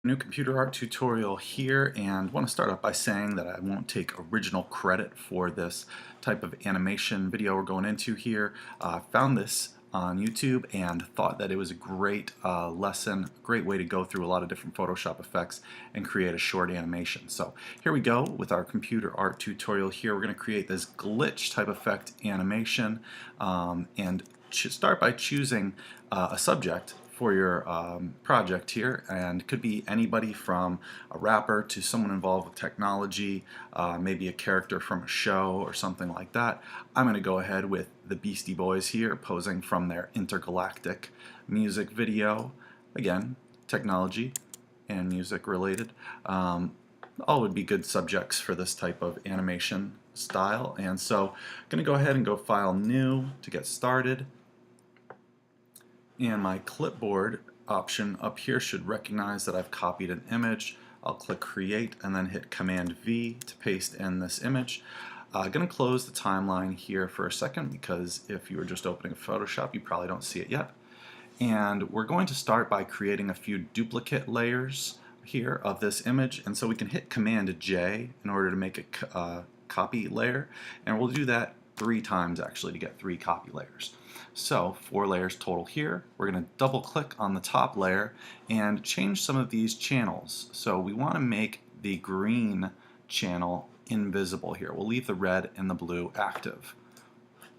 New computer art tutorial here, and want to start off by saying that I won't take original credit for this type of animation video we're going into here. Found this on YouTube and thought that it was a great lesson, great way to go through a lot of different Photoshop effects and create a short animation. So here we go with our computer art tutorial here. We're going to create this glitch type effect animation and start by choosing a subject for your project here, and could be anybody from a rapper to someone involved with technology, maybe a character from a show or something like that. I'm going to go ahead with the Beastie Boys here posing from their intergalactic music video. Again, technology and music related. All would be good subjects for this type of animation style, and so I'm going to go ahead and go File New to get started. And my clipboard option up here should recognize that I've copied an image. I'll click Create and then hit Command V to paste in this image. I'm going to close the timeline here for a second because if you were just opening Photoshop you probably don't see it yet. And we're going to start by creating a few duplicate layers here of this image, and so we can hit Command J in order to make a copy layer, and we'll do that 3 times actually to get 3 copy layers. So 4 layers total here. We're going to double click on the top layer and change some of these channels. So we want to make the green channel invisible here. We'll leave the red and the blue active.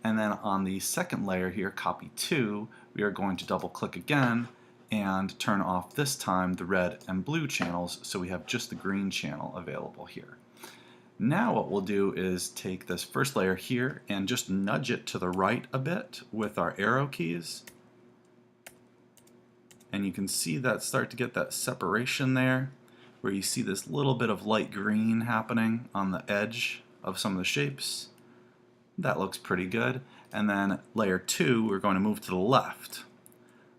And then on the second layer here, copy 2, we are going to double click again and turn off this time the red and blue channels so we have just the green channel available here. Now what we'll do is take this first layer here and just nudge it to the right a bit with our arrow keys. And you can see that start to get that separation there where you see this little bit of light green happening on the edge of some of the shapes. That looks pretty good. And then layer 2, we're going to move to the left.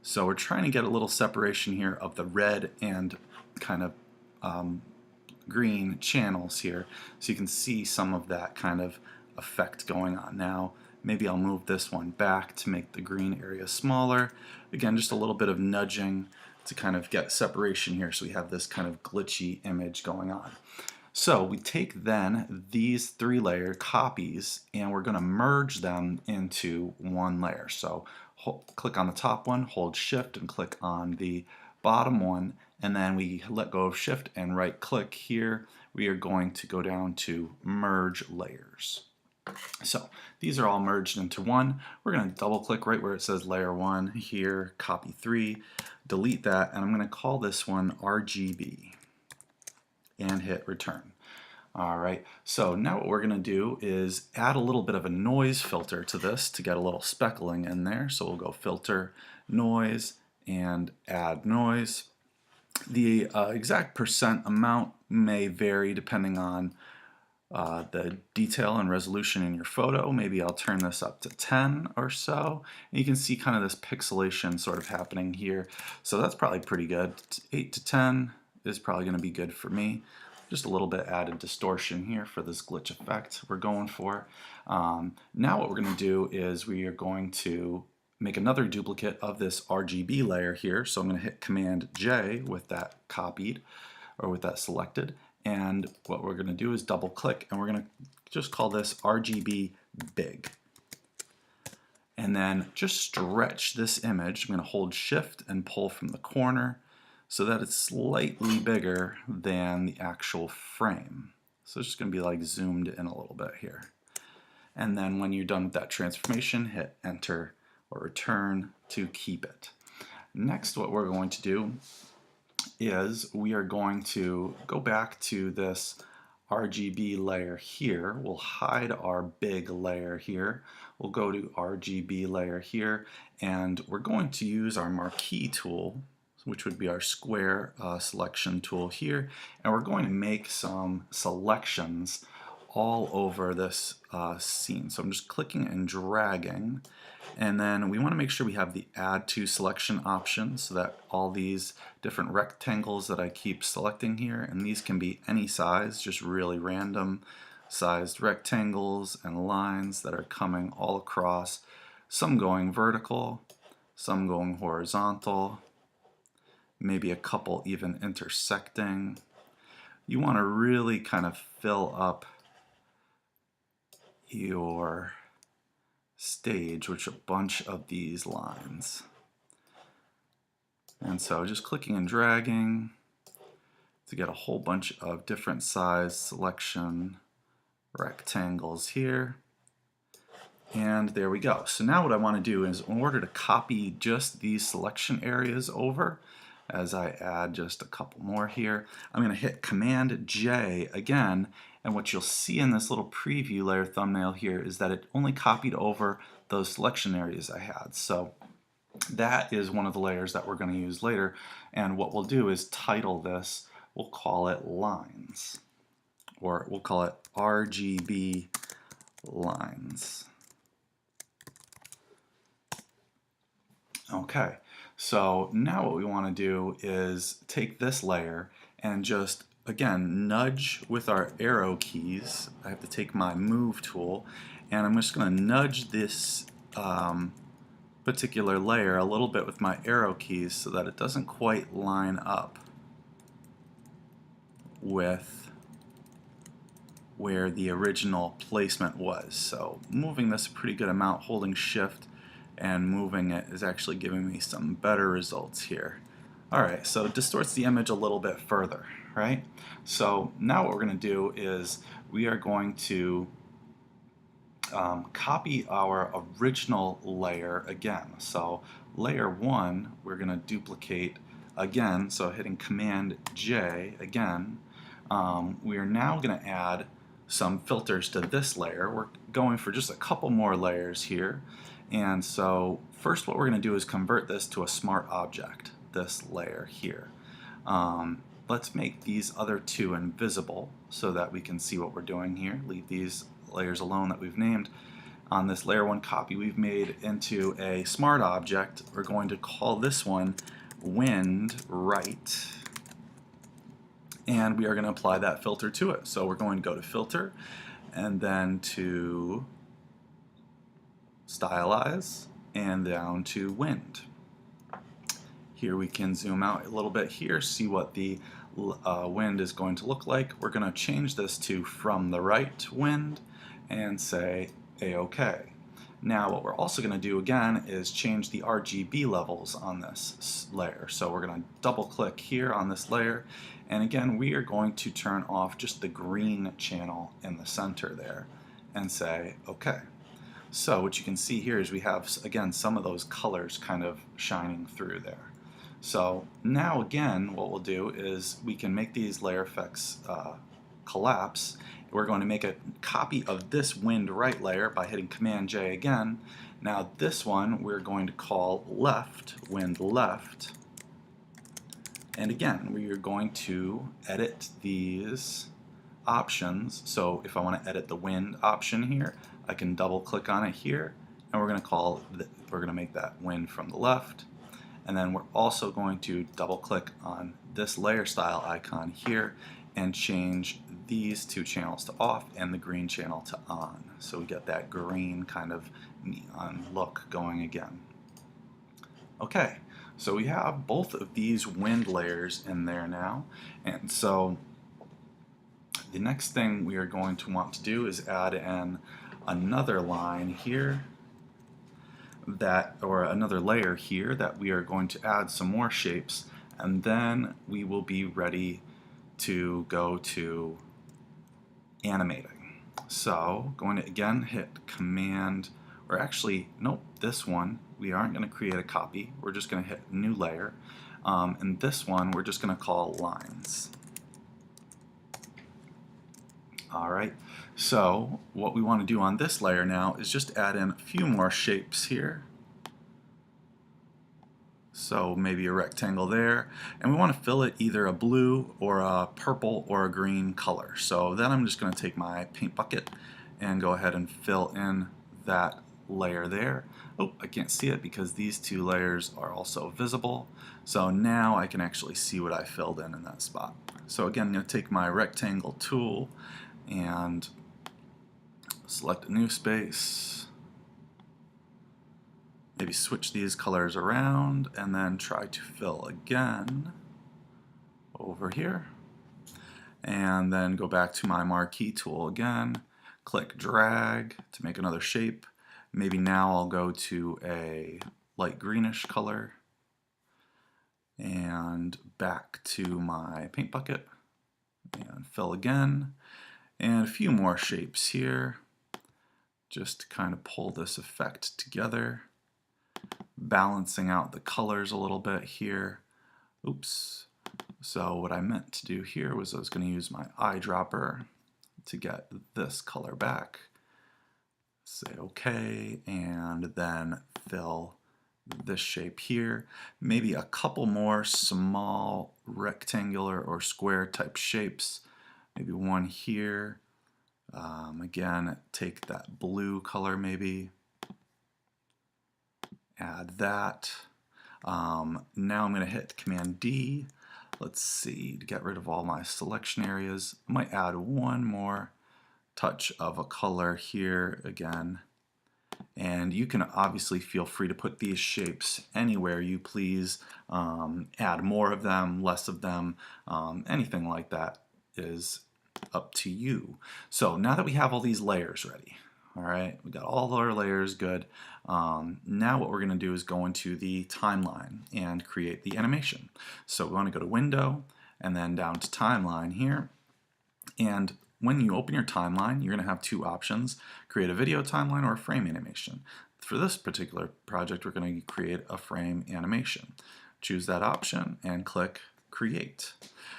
So we're trying to get a little separation here of the red and kind of green channels here, so you can see some of that kind of effect going on. Now maybe I'll move this one back to make the green area smaller. Again, just a little bit of nudging to kind of get separation here so we have this kind of glitchy image going on. So we take then these 3 layer copies and we're going to merge them into one layer. So click on the top one, hold shift and click on the bottom one, and then we let go of shift and right click here. We are going to go down to merge layers. So these are all merged into one. We're going to double click right where it says layer 1 here, copy 3, delete that, and I'm going to call this one RGB and hit return. Alright, so now what we're going to do is add a little bit of a noise filter to this to get a little speckling in there. So we'll go filter, noise, and add noise. The exact percent amount may vary depending on the detail and resolution in your photo. Maybe I'll turn this up to 10 or so. And you can see kind of this pixelation sort of happening here. So that's probably pretty good. 8 to 10 is probably going to be good for me. Just a little bit added distortion here for this glitch effect we're going for. Now what we're going to do is we are going to make another duplicate of this RGB layer here. So I'm going to hit Command J with that copied or with that selected. And what we're going to do is double click and we're going to just call this RGB big. And then just stretch this image. I'm going to hold shift and pull from the corner so that it's slightly bigger than the actual frame. So it's just going to be like zoomed in a little bit here. And then when you're done with that transformation, hit enter or return to keep it. Next, what we're going to do is we are going to go back to this RGB layer here. We'll hide our big layer here. We'll go to RGB layer here, and we're going to use our marquee tool, which would be our square selection tool here, and we're going to make some selections all over this scene. So I'm just clicking and dragging, and then we want to make sure we have the add to selection option so that all these different rectangles that I keep selecting here, and these can be any size, just really random sized rectangles and lines that are coming all across, some going vertical, some going horizontal, maybe a couple even intersecting. You want to really kind of fill up your stage with a bunch of these lines. And so just clicking and dragging to get a whole bunch of different size selection rectangles here. And there we go. So now what I want to do is, in order to copy just these selection areas over, as I add just a couple more here, I'm going to hit Command J again, and what you'll see in this little preview layer thumbnail here is that it only copied over those selection areas I had. So that is one of the layers that we're going to use later, and what we'll do is title this, we'll call it Lines, or we'll call it RGB Lines. Okay, so now what we want to do is take this layer and just, again, nudge with our arrow keys. I have to take my move tool, and I'm just going to nudge this particular layer a little bit with my arrow keys so that it doesn't quite line up with where the original placement was. So moving this a pretty good amount, holding Shift and moving it is actually giving me some better results here. Alright, so it distorts the image a little bit further, right? So now what we're going to do is we are going to copy our original layer again. So layer 1 we're going to duplicate again, so hitting Command J again. We are now going to add some filters to this layer. We're going for just a couple more layers here. And so first what we're going to do is convert this to a smart object, this layer here. Let's make these other two invisible so that we can see what we're doing here. Leave these layers alone that we've named. On this layer 1 copy we've made into a smart object. We're going to call this one Wind Right. And we are going to apply that filter to it. So we're going to go to Filter and then to Stylize and down to Wind. Here we can zoom out a little bit here, see what the wind is going to look like. We're going to change this to From the Right Wind and say A-OK. Now what we're also going to do again is change the RGB levels on this layer. So we're going to double click here on this layer, and again we are going to turn off just the green channel in the center there and say OK. So what you can see here is we have, again, some of those colors kind of shining through there. So now again what we'll do is we can make these layer effects collapse. We're going to make a copy of this Wind Right layer by hitting Command J again. Now this one we're going to call Left, Wind Left. And again we are going to edit these options. So if I want to edit the wind option here, I can double click on it here, and we're going to make that wind from the left. And then we're also going to double click on this layer style icon here and change these two channels to off and the green channel to on. So we get that green kind of neon look going again. Okay, so we have both of these wind layers in there now, and so the next thing we are going to want to do is add in another line here or another layer here that we are going to add some more shapes, and then we will be ready to go to animating. So going to again hit Command, or actually nope, this one we aren't going to create a copy, we're just going to hit new layer, and this one we're just going to call Lines. Alright, so what we want to do on this layer now is just add in a few more shapes here. So maybe a rectangle there, and we want to fill it either a blue or a purple or a green color. So then I'm just going to take my paint bucket and go ahead and fill in that layer there. Oh, I can't see it because these two layers are also visible. So now I can actually see what I filled in that spot. So again, I'm going to take my rectangle tool and select a new space, maybe switch these colors around and then try to fill again over here. And then go back to my marquee tool again, click drag to make another shape. Maybe now I'll go to a light greenish color and back to my paint bucket and fill again. And a few more shapes here, just to kind of pull this effect together, balancing out the colors a little bit here. Oops. So what I meant to do here was I was going to use my eyedropper to get this color back. Say OK, and then fill this shape here. Maybe a couple more small rectangular or square type shapes. Maybe one here. Again, take that blue color maybe. Add that. Now I'm going to hit Command D. Let's see, to get rid of all my selection areas. I might add one more touch of a color here again. And you can obviously feel free to put these shapes anywhere you please. Add more of them, less of them, anything like that is up to you. So now that we have all these layers ready, all right, we got all our layers good. Now what we're going to do is go into the timeline and create the animation. So we want to go to Window and then down to Timeline here. And when you open your timeline, you're going to have two options: create a video timeline or a frame animation. For this particular project, we're going to create a frame animation. Choose that option and click Create.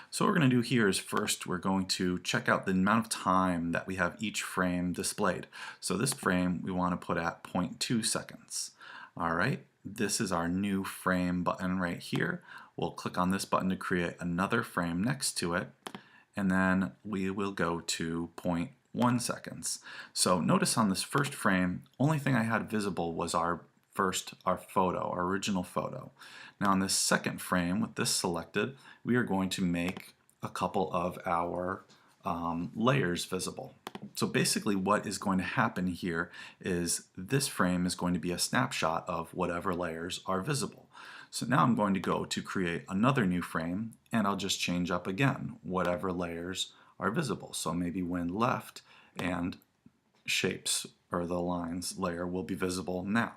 So what we're going to do here is first we're going to check out the amount of time that we have each frame displayed. So this frame we want to put at 0.2 seconds. Alright, this is our new frame button right here. We'll click on this button to create another frame next to it, and then we will go to 0.1 seconds. So notice on this first frame, only thing I had visible was our photo, our original photo. Now on this second frame with this selected, we are going to make a couple of our layers visible. So basically what is going to happen here is this frame is going to be a snapshot of whatever layers are visible. So now I'm going to go to create another new frame, and I'll just change up again whatever layers are visible. So maybe wind left and shapes or the lines layer will be visible now.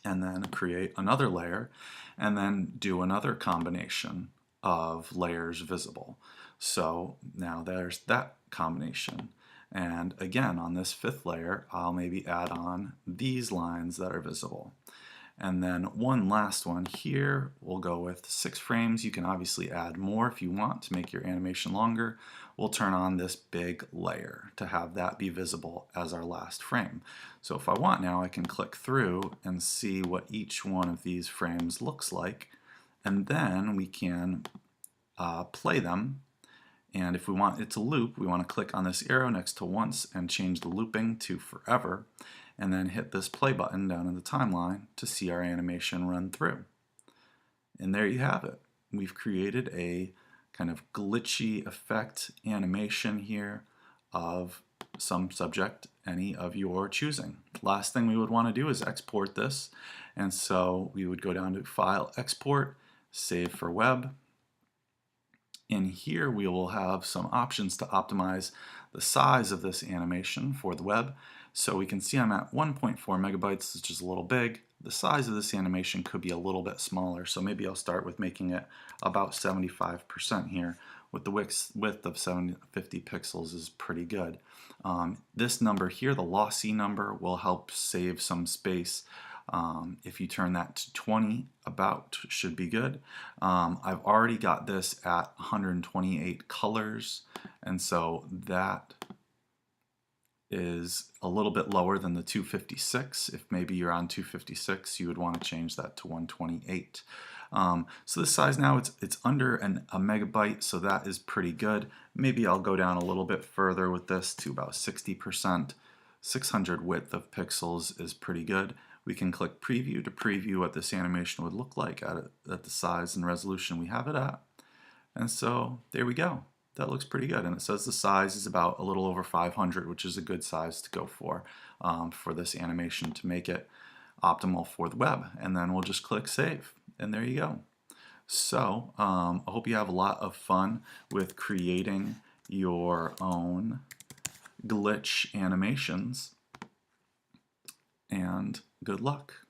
And then create another layer and then do another combination of layers visible. So now there's that combination. And again, on this fifth layer, I'll maybe add on these lines that are visible. And then one last one here, we'll go with 6 frames. You can obviously add more if you want to make your animation longer. We'll turn on this big layer to have that be visible as our last frame. So if I want now, I can click through and see what each one of these frames looks like. And then we can play them. And if we want it to loop, we want to click on this arrow next to once and change the looping to forever, and then hit this play button down in the timeline to see our animation run through. And there you have it. We've created a kind of glitchy effect animation here of some subject, any of your choosing. Last thing we would want to do is export this, and so we would go down to File, Export, Save for Web. In here we will have some options to optimize the size of this animation for the web. So we can see I'm at 1.4 megabytes, which is a little big. The size of this animation could be a little bit smaller, so maybe I'll start with making it about 75% here. With the width of 750 pixels is pretty good. This number here, the lossy number, will help save some space. If you turn that to 20, about should be good. I've already got this at 128 colors, and so that is a little bit lower than the 256. If maybe you're on 256, you would want to change that to 128. So this size now, it's under a megabyte, so that is pretty good. Maybe I'll go down a little bit further with this to about 60%. 600 width of pixels is pretty good. We can click preview to preview what this animation would look like at the size and resolution we have it at. And so there we go. That looks pretty good. And it says the size is about a little over 500, which is a good size to go for this animation to make it. optimal for the web. And then we'll just click save, and there you go. So I hope you have a lot of fun with creating your own glitch animations, and good luck.